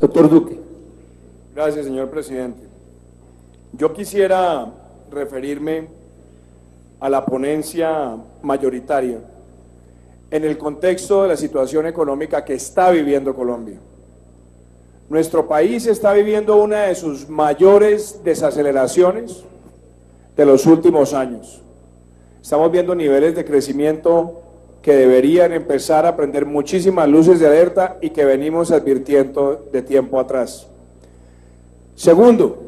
Doctor Duque. Gracias, señor presidente. Yo quisiera referirme a la ponencia mayoritaria en el contexto de la situación económica que está viviendo Colombia. Nuestro país está viviendo una de sus mayores desaceleraciones de los últimos años. Estamos viendo niveles de crecimiento que deberían empezar a prender muchísimas luces de alerta y que venimos advirtiendo de tiempo atrás. Segundo,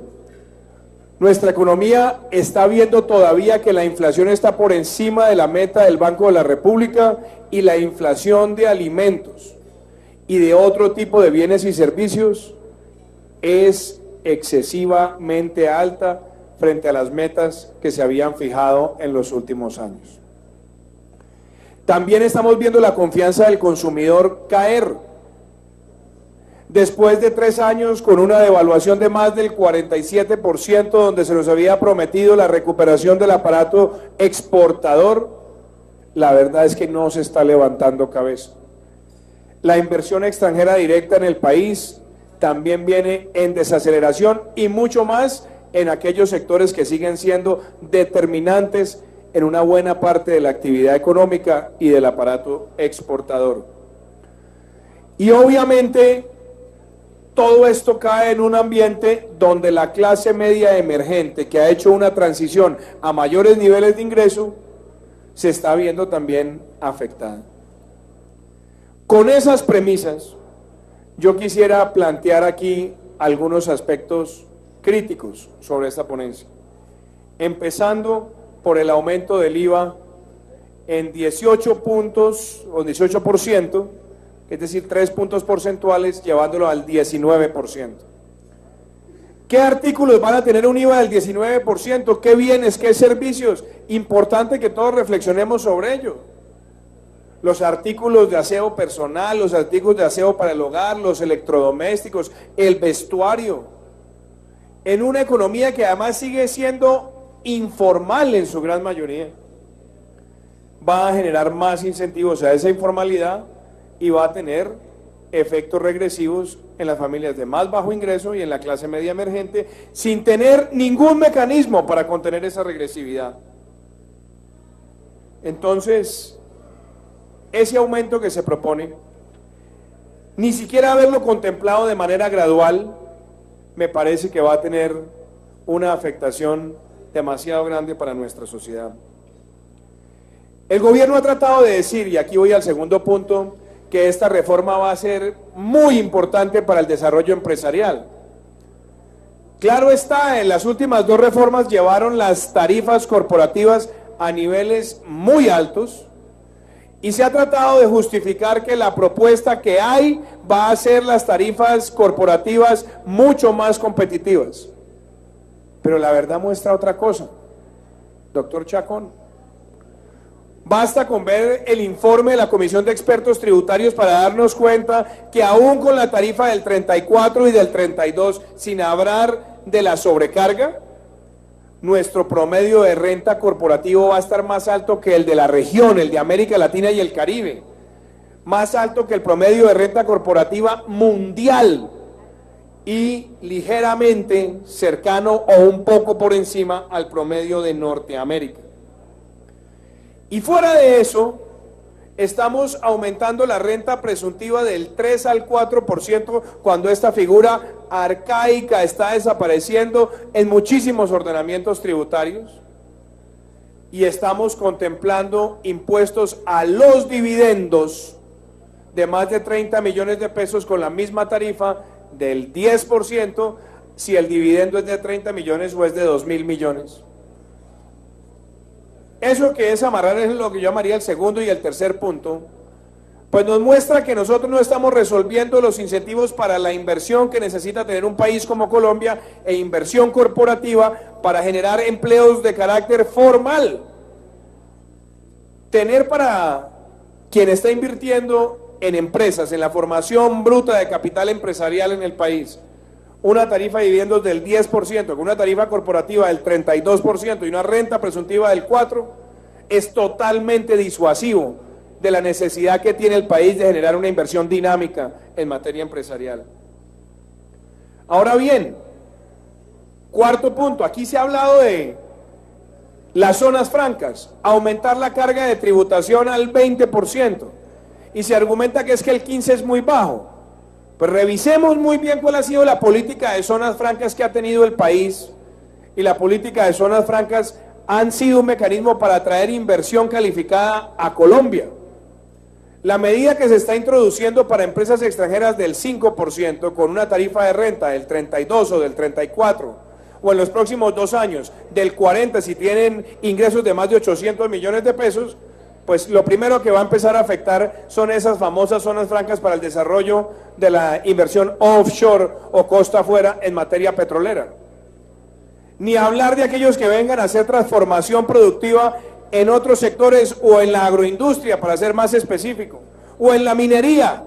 nuestra economía está viendo todavía que la inflación está por encima de la meta del Banco de la República y la inflación de alimentos y de otro tipo de bienes y servicios es excesivamente alta frente a las metas que se habían fijado en los últimos años. También estamos viendo la confianza del consumidor caer. Después de 3 años con una devaluación de más del 47%, donde se nos había prometido la recuperación del aparato exportador, la verdad es que no se está levantando cabeza. La inversión extranjera directa en el país también viene en desaceleración y mucho más en aquellos sectores que siguen siendo determinantes en una buena parte de la actividad económica y del aparato exportador. Y obviamente todo esto cae en un ambiente donde la clase media emergente, que ha hecho una transición a mayores niveles de ingreso, se está viendo también afectada. Con esas premisas, yo quisiera plantear aquí algunos aspectos críticos sobre esta ponencia, empezando por el aumento del IVA en 18 puntos o 18%, es decir, 3 puntos porcentuales, llevándolo al 19%. ¿Qué artículos van a tener un IVA del 19%? ¿Qué bienes, qué servicios? Importante que todos reflexionemos sobre ello. Los artículos de aseo personal, los artículos de aseo para el hogar, los electrodomésticos, el vestuario. En una economía que además sigue siendo informal en su gran mayoría, va a generar más incentivos a esa informalidad y va a tener efectos regresivos en las familias de más bajo ingreso y en la clase media emergente, sin tener ningún mecanismo para contener esa regresividad. Entonces, ese aumento que se propone, ni siquiera haberlo contemplado de manera gradual, me parece que va a tener una afectación demasiado grande para nuestra sociedad. El gobierno ha tratado de decir, y aquí voy al segundo punto, que esta reforma va a ser muy importante para el desarrollo empresarial. Claro está, en las últimas 2 reformas llevaron las tarifas corporativas a niveles muy altos y se ha tratado de justificar que la propuesta que hay va a hacer las tarifas corporativas mucho más competitivas. Pero la verdad muestra otra cosa, doctor Chacón. Basta con ver el informe de la Comisión de Expertos Tributarios para darnos cuenta que aún con la tarifa del 34 y del 32, sin hablar de la sobrecarga, nuestro promedio de renta corporativo va a estar más alto que el de la región, el de América Latina y el Caribe, más alto que el promedio de renta corporativa mundial y ligeramente cercano o un poco por encima al promedio de Norteamérica. Y fuera de eso, estamos aumentando la renta presuntiva del 3 al 4% cuando esta figura arcaica está desapareciendo en muchísimos ordenamientos tributarios. Y estamos contemplando impuestos a los dividendos de más de 30 millones de pesos con la misma tarifa del 10% si el dividendo es de 30 millones o es de 2.000 millones. Eso que es amarrar es lo que yo llamaría el segundo y el tercer punto, pues nos muestra que nosotros no estamos resolviendo los incentivos para la inversión que necesita tener un país como Colombia e inversión corporativa para generar empleos de carácter formal. Tener para quien está invirtiendo en empresas, en la formación bruta de capital empresarial en el país, una tarifa de dividendos del 10%, con una tarifa corporativa del 32% y una renta presuntiva del 4%, es totalmente disuasivo de la necesidad que tiene el país de generar una inversión dinámica en materia empresarial. Ahora bien, cuarto punto, aquí se ha hablado de las zonas francas, aumentar la carga de tributación al 20%, y se argumenta que es que el 15% es muy bajo. Pues revisemos muy bien cuál ha sido la política de zonas francas que ha tenido el país, y la política de zonas francas han sido un mecanismo para atraer inversión calificada a Colombia. La medida que se está introduciendo para empresas extranjeras del 5%, con una tarifa de renta del 32 o del 34, o en los próximos 2 años del 40 si tienen ingresos de más de 800 millones de pesos, pues lo primero que va a empezar a afectar son esas famosas zonas francas para el desarrollo de la inversión offshore o costa afuera en materia petrolera. Ni hablar de aquellos que vengan a hacer transformación productiva en otros sectores o en la agroindustria, para ser más específico, o en la minería.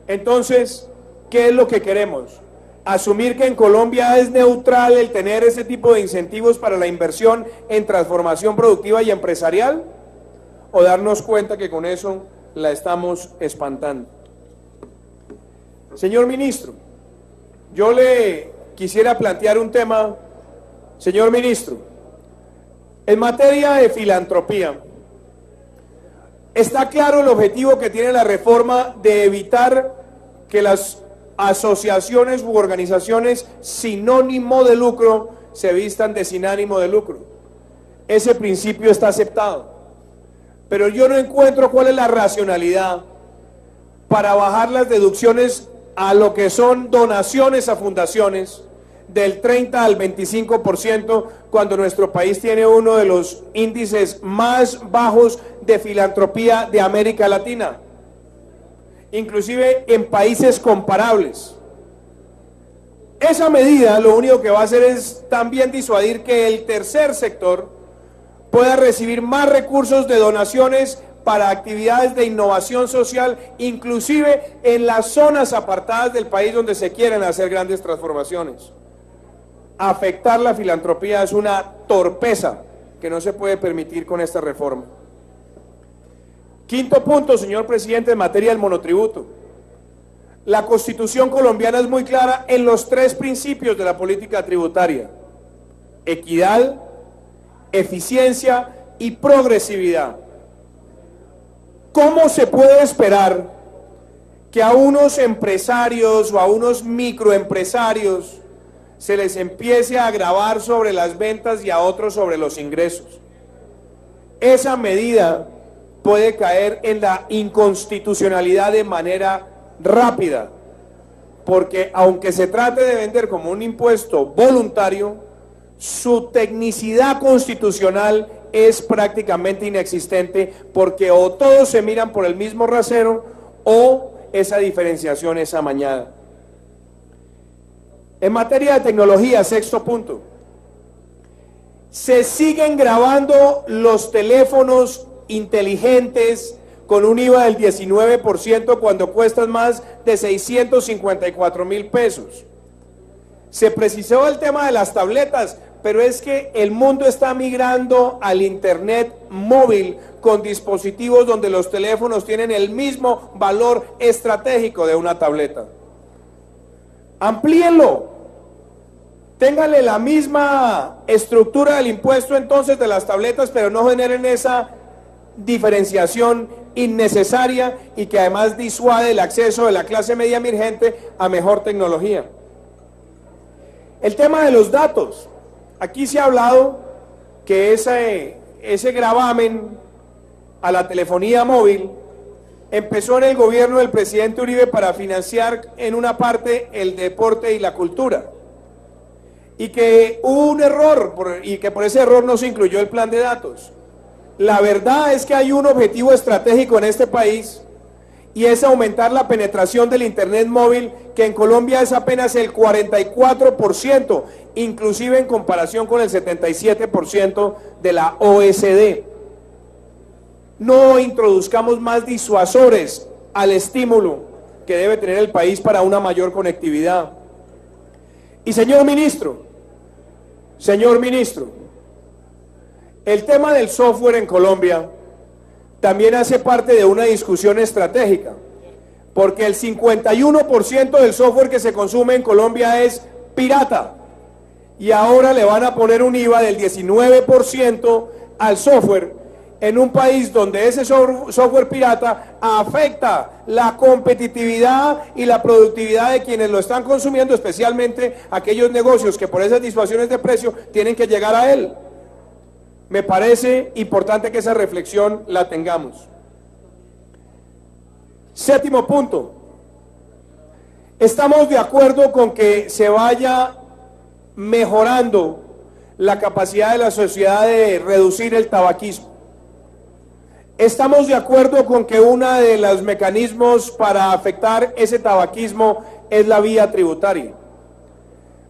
Entonces, ¿qué es lo que queremos? ¿Asumir que en Colombia es neutral el tener ese tipo de incentivos para la inversión en transformación productiva y empresarial? ¿O darnos cuenta que con eso la estamos espantando? Señor ministro, yo le quisiera plantear un tema, señor ministro. En materia de filantropía, está claro el objetivo que tiene la reforma de evitar que las asociaciones u organizaciones sin ánimo de lucro se vistan de sin ánimo de lucro. Ese principio está aceptado, pero yo no encuentro cuál es la racionalidad para bajar las deducciones a lo que son donaciones a fundaciones del 30 al 25%, cuando nuestro país tiene uno de los índices más bajos de filantropía de América Latina, inclusive en países comparables. Esa medida lo único que va a hacer es también disuadir que el tercer sector pueda recibir más recursos de donaciones para actividades de innovación social, inclusive en las zonas apartadas del país donde se quieren hacer grandes transformaciones. Afectar la filantropía es una torpeza que no se puede permitir con esta reforma. Quinto punto, señor presidente, en materia del monotributo. La Constitución colombiana es muy clara en los 3 principios de la política tributaria: equidad, eficiencia y progresividad. ¿Cómo se puede esperar que a unos empresarios o a unos microempresarios se les empiece a gravar sobre las ventas y a otros sobre los ingresos? Esa medida puede caer en la inconstitucionalidad de manera rápida, porque aunque se trate de vender como un impuesto voluntario, su tecnicidad constitucional es prácticamente inexistente, porque o todos se miran por el mismo rasero o esa diferenciación es amañada. En materia de tecnología, sexto punto, se siguen grabando los teléfonos inteligentes con un IVA del 19% cuando cuestan más de 654.000 pesos. Se precisó el tema de las tabletas, pero es que el mundo está migrando al internet móvil con dispositivos donde los teléfonos tienen el mismo valor estratégico de una tableta. Amplíenlo. Ténganle la misma estructura del impuesto entonces de las tabletas, pero no generen esa diferenciación innecesaria y que además disuade el acceso de la clase media emergente a mejor tecnología. El tema de los datos. Aquí se ha hablado que ese gravamen a la telefonía móvil empezó en el gobierno del presidente Uribe para financiar en una parte el deporte y la cultura, y que hubo un error y que por ese error no se incluyó el plan de datos. La verdad es que hay un objetivo estratégico en este país, y es aumentar la penetración del internet móvil, que en Colombia es apenas el 44%, inclusive en comparación con el 77% de la OSD. No introduzcamos más disuasores al estímulo que debe tener el país para una mayor conectividad. Y señor ministro, el tema del software en Colombia también hace parte de una discusión estratégica, porque el 51% del software que se consume en Colombia es pirata, y ahora le van a poner un IVA del 19% al software, en un país donde ese software pirata afecta la competitividad y la productividad de quienes lo están consumiendo, especialmente aquellos negocios que por esas distorsiones de precio tienen que llegar a él. Me parece importante que esa reflexión la tengamos. Séptimo punto. Estamos de acuerdo con que se vaya mejorando la capacidad de la sociedad de reducir el tabaquismo. Estamos de acuerdo con que uno de los mecanismos para afectar ese tabaquismo es la vía tributaria.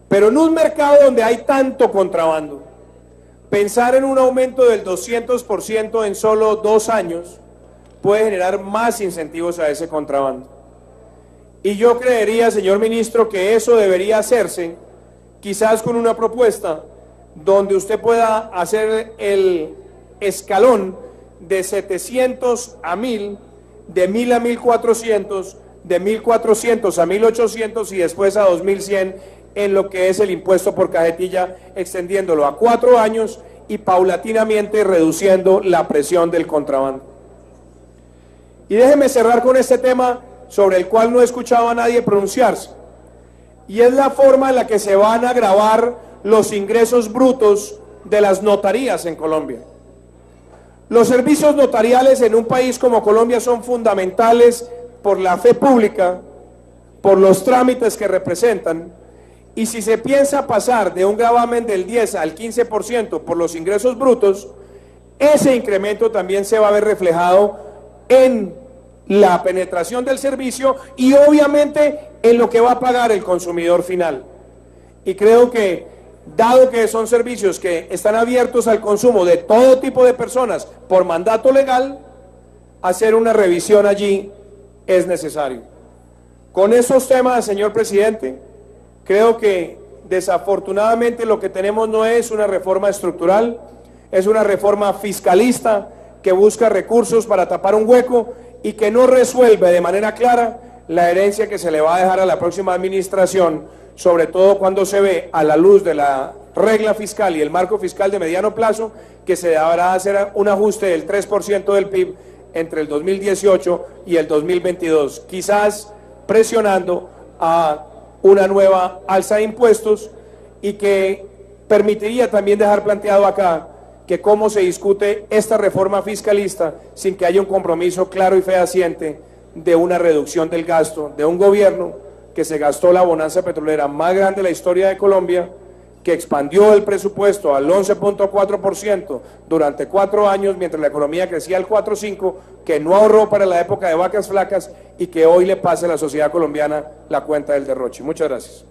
Pero en un mercado donde hay tanto contrabando, pensar en un aumento del 200% en solo 2 años puede generar más incentivos a ese contrabando. Y yo creería, señor ministro, que eso debería hacerse quizás con una propuesta donde usted pueda hacer el escalón de 700 a 1000, de 1000 a 1400, de 1400 a 1800 y después a 2100 en lo que es el impuesto por cajetilla, extendiéndolo a 4 años y paulatinamente reduciendo la presión del contrabando. Y déjeme cerrar con este tema sobre el cual no he escuchado a nadie pronunciarse, y es la forma en la que se van a gravar los ingresos brutos de las notarías en Colombia. Los servicios notariales en un país como Colombia son fundamentales por la fe pública, por los trámites que representan, y si se piensa pasar de un gravamen del 10 al 15% por los ingresos brutos, ese incremento también se va a ver reflejado en la penetración del servicio y obviamente en lo que va a pagar el consumidor final. Y creo que, dado que son servicios que están abiertos al consumo de todo tipo de personas por mandato legal, hacer una revisión allí es necesario. Con esos temas, señor presidente, creo que desafortunadamente lo que tenemos no es una reforma estructural, es una reforma fiscalista que busca recursos para tapar un hueco y que no resuelve de manera clara la herencia que se le va a dejar a la próxima administración, sobre todo cuando se ve a la luz de la regla fiscal y el marco fiscal de mediano plazo, que se deberá hacer un ajuste del 3% del PIB entre el 2018 y el 2022, quizás presionando a una nueva alza de impuestos, y que permitiría también dejar planteado acá que cómo se discute esta reforma fiscalista sin que haya un compromiso claro y fehaciente de una reducción del gasto de un gobierno que se gastó la bonanza petrolera más grande de la historia de Colombia, que expandió el presupuesto al 11.4% durante 4 años mientras la economía crecía al 4.5%, que no ahorró para la época de vacas flacas y que hoy le pasa a la sociedad colombiana la cuenta del derroche. Muchas gracias.